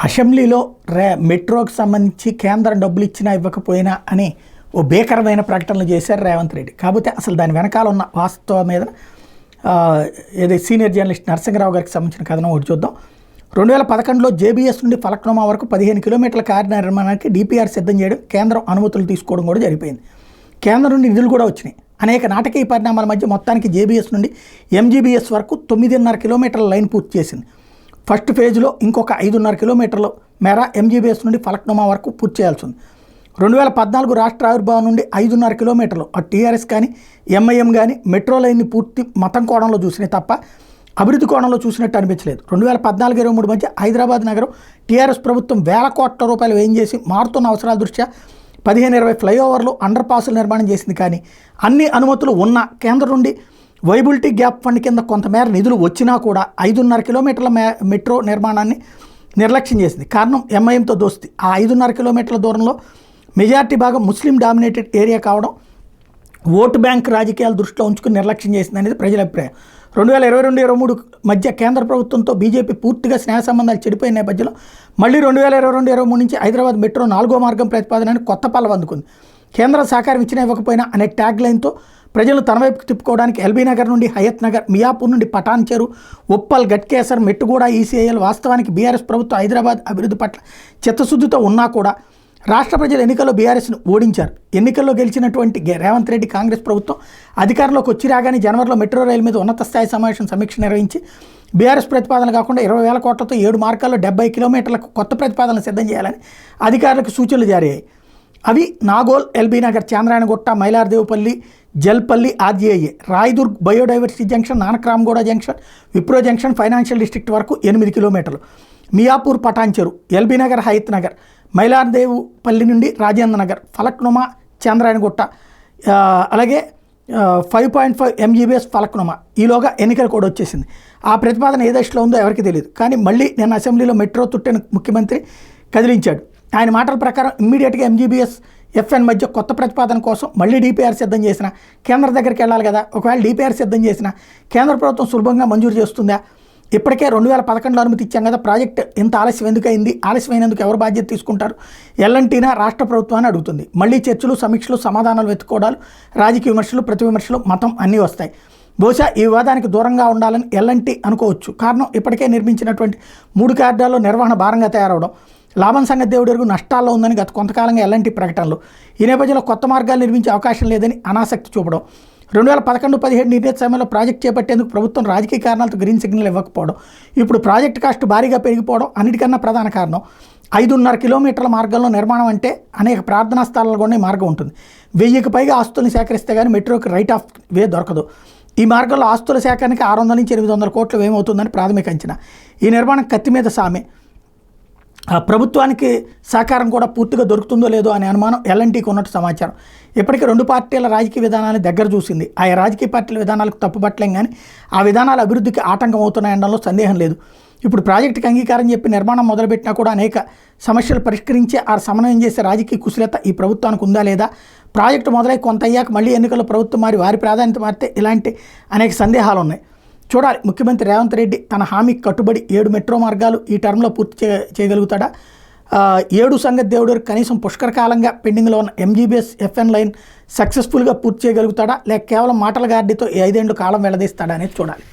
అసెంబ్లీలో మెట్రోకి సంబంధించి కేంద్రం డబ్బులు ఇచ్చినా ఇవ్వకపోయినా అని ఓ భీకరమైన ప్రకటనలు చేశారు రేవంత్ రెడ్డి. కాకపోతే అసలు దాని వెనకాల ఉన్న వాస్తవం మీద ఏదో సీనియర్ జర్నలిస్ట్ నరసింహరావు గారికి సంబంధించిన కథనం ఒకటి చూద్దాం. 2011లో జేబీఎస్ నుండి ఫలక్నుమా వరకు 15 కిలోమీటర్ల కారిడార్ నిర్మాణానికి డిపిఆర్ సిద్ధం చేయడం, కేంద్రం అనుమతులు తీసుకోవడం కూడా జరిపోయింది. కేంద్రం నుండి నిధులు కూడా వచ్చినాయి. అనేక నాటకీయ పరిణామాల మధ్య మొత్తానికి జేబీఎస్ నుండి ఎంజీబీఎస్ వరకు 9.5 కిలోమీటర్ల లైన్ పూర్తి చేసింది. ఫస్ట్ ఫేజ్లో ఇంకొక 5.5 కిలోమీటర్ల మేర ఎంజీబీఎస్ నుండి ఫలక్నుమా వరకు పూర్తి చేయాల్సి ఉంది. 2014 రాష్ట్ర ఆవిర్భావం నుండి 5.5 కిలోమీటర్లు అటు టీఆర్ఎస్ కానీ ఎంఐఎం కానీ మెట్రో లైన్ని పూర్తి మతం కోణంలో చూసినాయి తప్ప అభివృద్ధి కోణంలో చూసినట్టు అనిపించలేదు. 2014-23 మధ్య హైదరాబాద్ నగరం టీఆర్ఎస్ ప్రభుత్వం వేల కోట్ల రూపాయలు వ్యయం చేసి మారుతున్న అవసరాల దృష్ట్యా 15-20 ఫ్లైఓవర్లు, అండర్ పాసులు నిర్మాణం చేసింది. కానీ అన్ని అనుమతులు ఉన్న కేంద్రం నుండి వైబిలిటీ గ్యాప్ ఫండ్ కింద కొంతమేర నిధులు వచ్చినా కూడా 5.5 కిలోమీటర్ల మెట్రో నిర్మాణాన్ని నిర్లక్ష్యం చేసింది. కారణం ఎంఐఎంతో దోస్తి. ఆ 5.5 కిలోమీటర్ల దూరంలో మెజారిటీ భాగం ముస్లిం డామినేటెడ్ ఏరియా కావడం, ఓటు బ్యాంక్ రాజకీయాలు దృష్టిలో ఉంచుకుని నిర్లక్ష్యం చేసింది అనేది ప్రజల అభిప్రాయం. 2022-23 మధ్య కేంద్ర ప్రభుత్వంతో బీజేపీ పూర్తిగా స్నేహ సంబంధాలు చెడిపోయిన నేపథ్యంలో మళ్ళీ 2022-23 నుంచి హైదరాబాద్ మెట్రో 4వ మార్గం ప్రతిపాదనని కొత్త పల్లవి అందుకుంది. కేంద్రం సహకారం ఇచ్చినా ఇవ్వకపోయినా అనే ట్యాగ్ లైన్తో ప్రజలు తన వైపుకి తిప్పుకోవడానికి ఎల్బీ నగర్ నుండి హయత్ నగర్, మియాపూర్ నుండి పటాన్ చెరు, ఉప్పల్, గట్కేసర్, మెట్టుగూడ, ఈసీఐఎల్. వాస్తవానికి బీఆర్ఎస్ ప్రభుత్వం హైదరాబాద్ అభివృద్ధి పట్ల చిత్తశుద్ధితో ఉన్నా కూడా రాష్ట్ర ప్రజలు ఎన్నికల్లో బీఆర్ఎస్ను ఓడించారు. ఎన్నికల్లో గెలిచినటువంటి రేవంత్ రెడ్డి కాంగ్రెస్ ప్రభుత్వం అధికారంలోకి వచ్చి రాగానే జనవరిలో మెట్రో రైలు మీద ఉన్నత స్థాయి సమావేశం సమీక్ష నిర్వహించి బీఆర్ఎస్ ప్రతిపాదనలు కాకుండా 20,000 కోట్లతో 7 మార్గాల్లో 70 కిలోమీటర్లకు కొత్త ప్రతిపాదనలు సిద్ధం చేయాలని అధికారులకు సూచనలు జారీ అయ్యాయి. అవి Nagole, LB Nagar, Chandrayangutta, Mailardevpally, Jalpally, RGIA, Rayadurg, biodiversity junction, Nanakramguda junction, Wipro junction, financial district వరకు 8 కిలోమీటర్లు, Miyapur, Patancheru, LB Nagar, Hayathnagar, Mailardevpally నుండి రాజేంద్ర నగర్, ఫలక్నుమా, చాంద్రాయణగుట్ట, అలాగే 5.5 ఎంజీబీఎస్ ఫలక్నుమా. ఈలోగా ఎన్నికల కూడా వచ్చేసింది. ఆ ప్రతిపాదన ఏ దశలో ఉందో ఎవరికి తెలియదు. కానీ మళ్ళీ నిన్న అసెంబ్లీలో మెట్రో తుట్టిన ముఖ్యమంత్రి కదిలించాడు. ఆయన మాటల ప్రకారం ఇమ్మీడియట్గా ఎంజీబీఎస్ ఎఫ్ఎన్ మధ్య కొత్త ప్రతిపాదన కోసం మళ్ళీ డిపిఆర్ సిద్ధం చేసిన కేంద్రం దగ్గరికి వెళ్ళాలి కదా. ఒకవేళ డిపిఆర్ సిద్ధం చేసిన కేంద్ర ప్రభుత్వం సులభంగా మంజూరు చేస్తుందా? ఇప్పటికే 2011లో అనుమతి ఇచ్చాం కదా, ప్రాజెక్ట్ ఇంత ఆలస్యం ఎందుకు అయింది? ఆలస్యమైనందుకు ఎవరు బాధ్యత తీసుకుంటారు? ఎల్ఎన్టీనా రాష్ట్ర ప్రభుత్వాన్ని అడుగుతుంది. మళ్ళీ చర్చలు, సమీక్షలు, సమాధానాలు వెతుక్కోవడాలు, రాజకీయ విమర్శలు, ప్రతి విమర్శలు, మతం అన్నీ వస్తాయి. బహుశా ఈ వివాదానికి దూరంగా ఉండాలని ఎల్ఎన్టీ అనుకోవచ్చు. కారణం ఇప్పటికే నిర్మించినటువంటి 3 కారిడార్లో నిర్వహణ భారంగా తయారవడం, లాభం సంగతి దేవుడెరుగు, నష్టాల్లో ఉందని గత కొంతకాలంగా ఎల్ఎన్టీ ప్రకటనలు. ఈ నేపథ్యంలో కొత్త మార్గాలు నిర్మించే అవకాశం లేదని అనాసక్తి చూపడం, 2011-17 నిర్ణీత సమయంలో ప్రాజెక్ట్ చేపట్టేందుకు ప్రభుత్వం రాజకీయ కారణాలతో గ్రీన్ సిగ్నల్ ఇవ్వకపోవడం, ఇప్పుడు ప్రాజెక్ట్ కాస్ట్ భారీగా పెరిగిపోవడం అన్నిటికన్నా ప్రధాన కారణం. 5.5 కిలోమీటర్ల మార్గంలో నిర్మాణం అంటే అనేక ప్రార్థనా స్థలాలు కూడా ఈ మార్గం ఉంటుంది. 1000కి పైగా ఆస్తులను సేకరిస్తే కానీ మెట్రోకి రైట్ ఆఫ్ వే దొరకదు. ఈ మార్గంలో ఆస్తుల సేకరణకి 600 నుంచి 800 కోట్లు వ్యయమవుతుందని ప్రాథమిక అంచనా. ఈ నిర్మాణం కత్తి మీద సామే. ప్రభుత్వానికి సహకారం కూడా పూర్తిగా దొరుకుతుందో లేదో అనే అనుమానం ఎల్ఎన్టీకి ఉన్నట్టు సమాచారం. ఇప్పటికే 2 పార్టీల రాజకీయ విధానాన్ని దగ్గర చూసింది. ఆయా రాజకీయ పార్టీల విధానాలకు తప్పుపట్టలేం కానీ ఆ విధానాల అభివృద్ధికి ఆటంకం అవుతున్నాయనడంలో సందేహం లేదు. ఇప్పుడు ప్రాజెక్టుకి అంగీకారం చెప్పి నిర్మాణం మొదలుపెట్టినా కూడా అనేక సమస్యలు పరిష్కరించే ఆ సమన్వయం చేసే రాజకీయ కుశలత ఈ ప్రభుత్వానికి ఉందా లేదా? ప్రాజెక్టు మొదలై కొంత అయ్యాక మళ్ళీ ఎన్నికల్లో ప్రభుత్వం మారి వారి ప్రాధాన్యత మారితే ఇలాంటి అనేక సందేహాలు ఉన్నాయి. చూడాలి. ముఖ్యమంత్రి రేవంత్ రెడ్డి తన హామీకి కట్టుబడి 7 మెట్రో మార్గాలు ఈ టర్మ్లో పూర్తి చేయగలుగుతాడా? 7 సంగతి దేవుడు కనీసం పుష్కరకాలంగా పెండింగ్లో ఉన్న ఎంజీబీఎస్ ఎఫ్ఎన్ లైన్ సక్సెస్ఫుల్గా పూర్తి చేయగలుగుతాడా? లేక కేవలం మాటల గాడితో 5 ఏళ్ళు కాలం వెళ్లదీస్తాడా అనేది చూడాలి.